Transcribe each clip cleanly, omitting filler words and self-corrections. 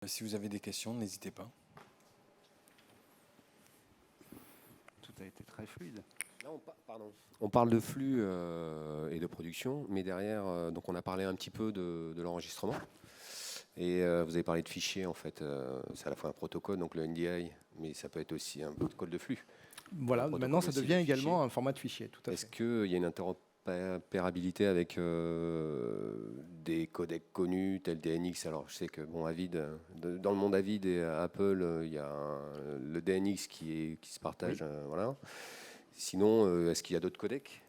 Si vous avez des questions, n'hésitez pas. Tout a été très fluide. Là, on parle de flux et de production, mais derrière, donc on a parlé un petit peu de l'enregistrement. Et vous avez parlé de fichiers, en fait. C'est à la fois un protocole, donc le NDI, mais ça peut être aussi un protocole de flux. Voilà, maintenant ça devient également un format de fichier, tout à fait. Est-ce qu'il y a une interopérabilité avec des codecs connus tels DNX? Alors je sais que bon, Avid, dans le monde Avid et Apple, il y a le DNX qui se partage. Oui. Voilà. Sinon, est-ce qu'il y a d'autres codecs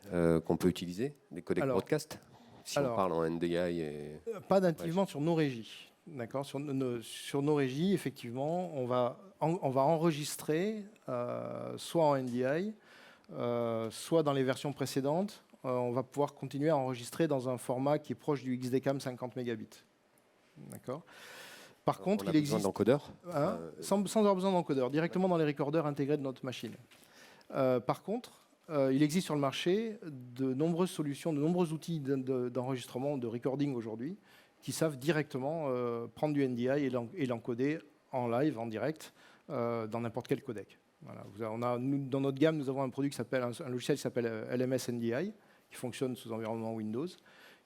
qu'on peut utiliser? Des codecs broadcast? Si on parle en NDI et... Pas nativement sur nos régies. D'accord. Sur nos régies, effectivement, on va enregistrer soit en NDI, soit dans les versions précédentes, on va pouvoir continuer à enregistrer dans un format qui est proche du XDCAM 50 mégabits. D'accord. Par contre, il existe besoin d'encodeur sans avoir besoin d'encodeur, directement dans les recorders intégrés de notre machine. Par contre, il existe sur le marché de nombreuses solutions, de nombreux outils d'enregistrement, de recording aujourd'hui, qui savent directement prendre du NDI et l'encoder en live, en direct, dans n'importe quel codec. Voilà. Dans notre gamme, nous avons un logiciel qui s'appelle LMS NDI, qui fonctionne sous environnement Windows,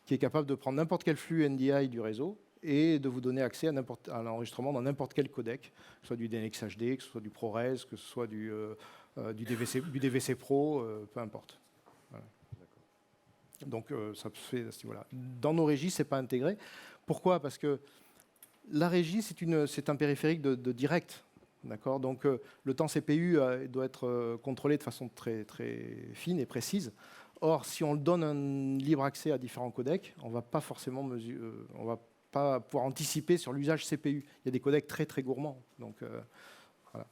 qui est capable de prendre n'importe quel flux NDI du réseau et de vous donner accès à l'enregistrement dans n'importe quel codec, que ce soit du DNX HD, que ce soit du ProRes, que ce soit du DVC Pro, peu importe. Voilà. Donc ça se fait à ce niveau-là. Dans nos régies, ce n'est pas intégré. Pourquoi? Parce que la régie, c'est un périphérique de direct. D'accord. Donc le temps CPU doit être contrôlé de façon très, très fine et précise. Or, si on donne un libre accès à différents codecs, on ne va pas forcément on va pas pouvoir anticiper sur l'usage CPU. Il y a des codecs très, très gourmands. Donc, voilà.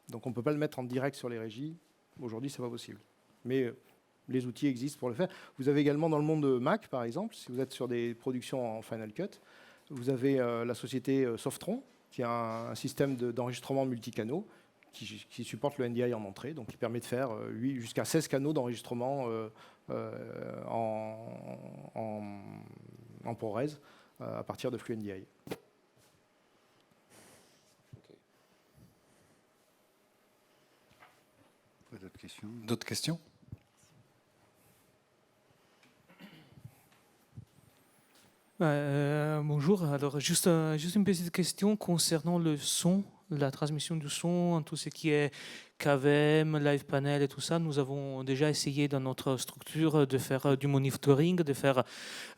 Donc on ne peut pas le mettre en direct sur les régies. Aujourd'hui, ce n'est pas possible. Mais les outils existent pour le faire. Vous avez également dans le monde de Mac, par exemple, si vous êtes sur des productions en Final Cut, vous avez la société Softron, qui a un système d'enregistrement multicanaux qui supporte le NDI en entrée, donc qui permet de faire jusqu'à 16 canaux d'enregistrement en ProRes à partir de flux NDI. D'autres questions? D'autres questions? Bonjour, alors juste une petite question concernant le son, la transmission du son, tout ce qui est KVM, Live Panel et tout ça. Nous avons déjà essayé dans notre structure de faire du monitoring, de faire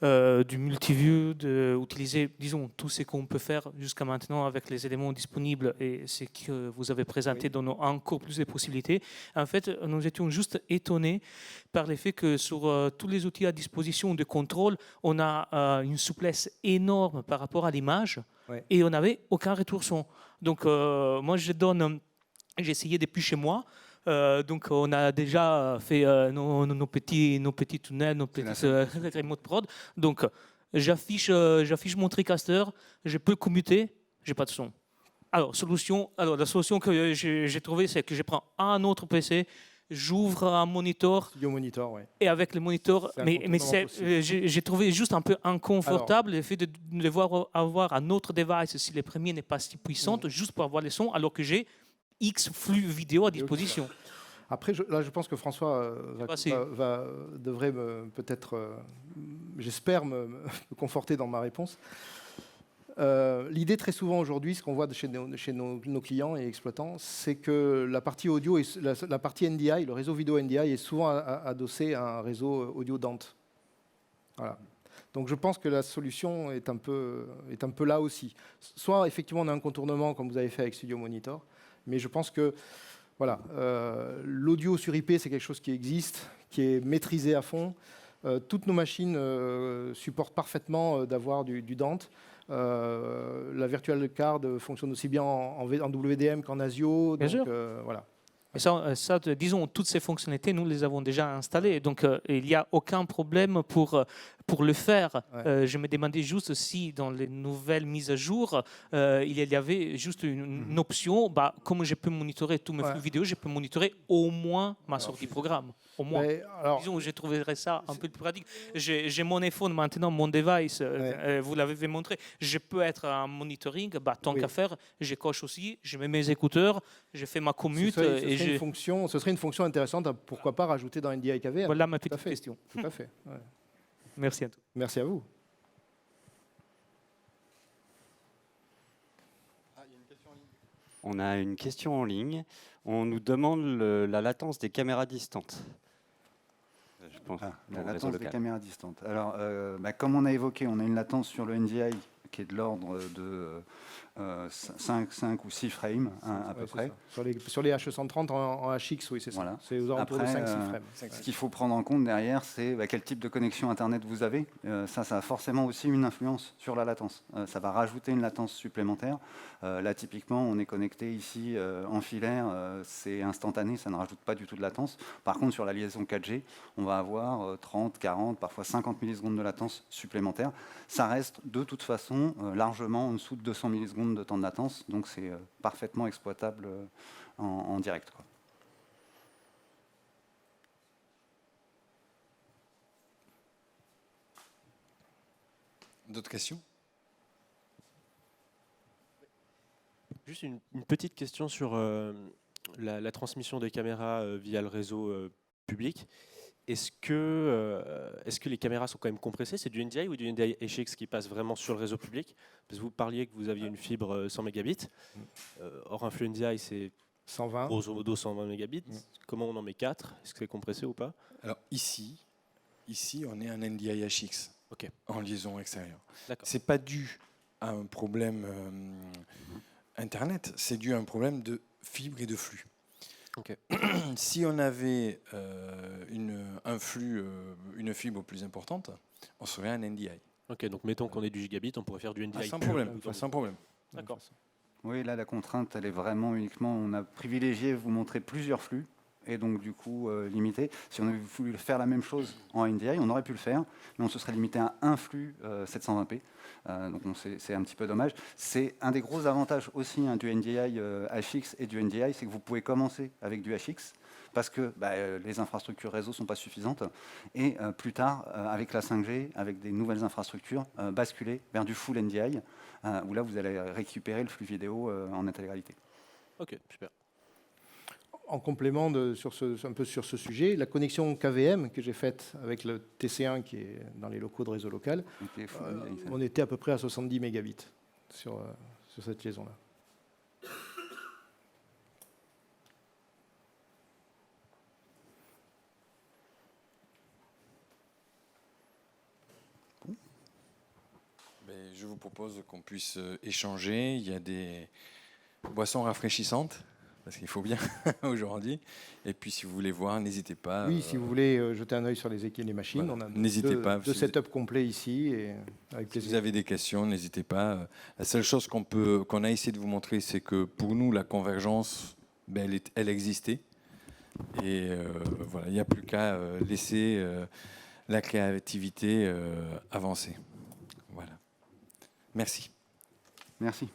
du multiview, d'utiliser, disons, tout ce qu'on peut faire jusqu'à maintenant avec les éléments disponibles et ce que vous avez présenté donne encore plus de possibilités. En fait, nous étions juste étonnés par le fait que sur tous les outils à disposition de contrôle, on a une souplesse énorme par rapport à l'image et on n'avait aucun retour son. Donc, moi, j'ai essayé depuis chez moi. Donc, on a déjà fait nos petits tunnels, nos petites remote prod. Donc, j'affiche mon TriCaster, je peux commuter, j'ai pas de son. Alors, la solution que j'ai trouvée, c'est que je prends un autre PC, j'ouvre un monitor. Studio Monitor, oui. Et avec le monitor, mais j'ai trouvé juste un peu inconfortable le fait de devoir avoir un autre device si le premier n'est pas si puissant, juste pour avoir les sons, alors que j'ai X flux vidéo à disposition. Après, je pense que François devrait peut-être, j'espère, me conforter dans ma réponse. L'idée très souvent aujourd'hui, ce qu'on voit chez nos clients et exploitants, c'est que la partie audio, la partie NDI, le réseau vidéo NDI est souvent adossé à un réseau audio Dante. Voilà. Donc je pense que la solution est un peu là aussi. Soit effectivement on a un contournement comme vous avez fait avec Studio Monitor, mais je pense que voilà, l'audio sur IP c'est quelque chose qui existe, qui est maîtrisé à fond. Toutes nos machines supportent parfaitement d'avoir du Dante. La Virtual Card fonctionne aussi bien en WDM qu'en ASIO. Bien sûr. Voilà. Et ça, disons, toutes ces fonctionnalités, nous les avons déjà installées. Donc, il n'y a aucun problème pour le faire. Ouais. Je me demandais juste si, dans les nouvelles mises à jour, il y avait juste une option, comme je peux monitorer tous mes flux vidéo, je peux monitorer au moins ma sortie programme. Au moins. Mais, alors, Disons, je trouverais ça un peu plus pratique. J'ai mon iPhone maintenant, mon device, vous l'avez montré. Je peux être en monitoring, tant qu'à faire, je coche aussi, je mets mes écouteurs, je fais ma commute. ce serait une fonction intéressante à pourquoi pas rajouter dans NDI KVM. Voilà ma Tout à petite fait. question. Tout à fait. Ouais. Merci à tous. Merci à vous. On a une question en ligne. On nous demande la latence des caméras distantes. Je pense La pour le réseau latence des local. caméras distantes. Alors, comme on a évoqué, on a une latence sur le NDI qui est de l'ordre de 5 ou 6 frames à peu Ouais, près. ça. Sur les H130 en HX, oui, c'est ça. Voilà. C'est aux alentours de Après, 5-6 frames. Ce qu'il faut prendre en compte derrière, c'est quel type de connexion Internet vous avez. Ça a forcément aussi une influence sur la latence. Ça va rajouter une latence supplémentaire. Là, typiquement, on est connecté ici en filaire. C'est instantané, ça ne rajoute pas du tout de latence. Par contre, sur la liaison 4G, on va avoir 30, 40, parfois 50 millisecondes de latence supplémentaire. Ça reste de toute façon largement en dessous de 200 millisecondes de temps de latence. Donc, c'est parfaitement exploitable en direct, quoi. D'autres questions? Juste une petite question sur la transmission des caméras via le réseau public. Est-ce que les caméras sont quand même compressées? C'est du NDI ou du NDI HX qui passe vraiment sur le réseau public? Parce que vous parliez que vous aviez une fibre 100 mégabits. Or, un flux NDI, c'est 120. grosso modo 120 mégabits. Comment on en met 4? Est-ce que c'est compressé ou pas? Alors ici, on est en NDI HX, Ok. en liaison extérieure. D'accord. C'est pas dû à un problème Internet, c'est dû à un problème de fibre et de flux. Ok. Si on avait un flux, une fibre plus importante, on serait un NDI. Ok, donc mettons qu'on ait du gigabit, on pourrait faire du NDI. Sans pur. problème. Sans problème. D'accord. Oui, là, la contrainte, elle est vraiment uniquement, on a privilégié vous montrer plusieurs flux, et donc du coup limité. Si on avait voulu faire la même chose en NDI, on aurait pu le faire, mais on se serait limité à un flux 720p. Donc c'est un petit peu dommage. C'est un des gros avantages aussi du NDI HX et du NDI, c'est que vous pouvez commencer avec du HX, parce que les infrastructures réseau ne sont pas suffisantes, et plus tard, avec la 5G, avec des nouvelles infrastructures, basculer vers du full NDI, où là vous allez récupérer le flux vidéo en intégralité. Ok, super. En complément un peu sur ce sujet, la connexion KVM que j'ai faite avec le TC1 qui est dans les locaux de réseau local, on était à peu près à 70 mégabits sur cette liaison-là. Je vous propose qu'on puisse échanger. Il y a des boissons rafraîchissantes, parce qu'il faut bien aujourd'hui. Et puis, si vous voulez voir, n'hésitez pas. Oui, si vous voulez jeter un œil sur les machines, voilà. on a N'hésitez pas. deux setups complets ici, et avec Si plaisir. vous avez des questions, n'hésitez pas. La seule chose qu'on a essayé de vous montrer, c'est que pour nous, la convergence, elle existait. Et voilà, il n'y a plus qu'à laisser la créativité avancer. Voilà. Merci. Merci.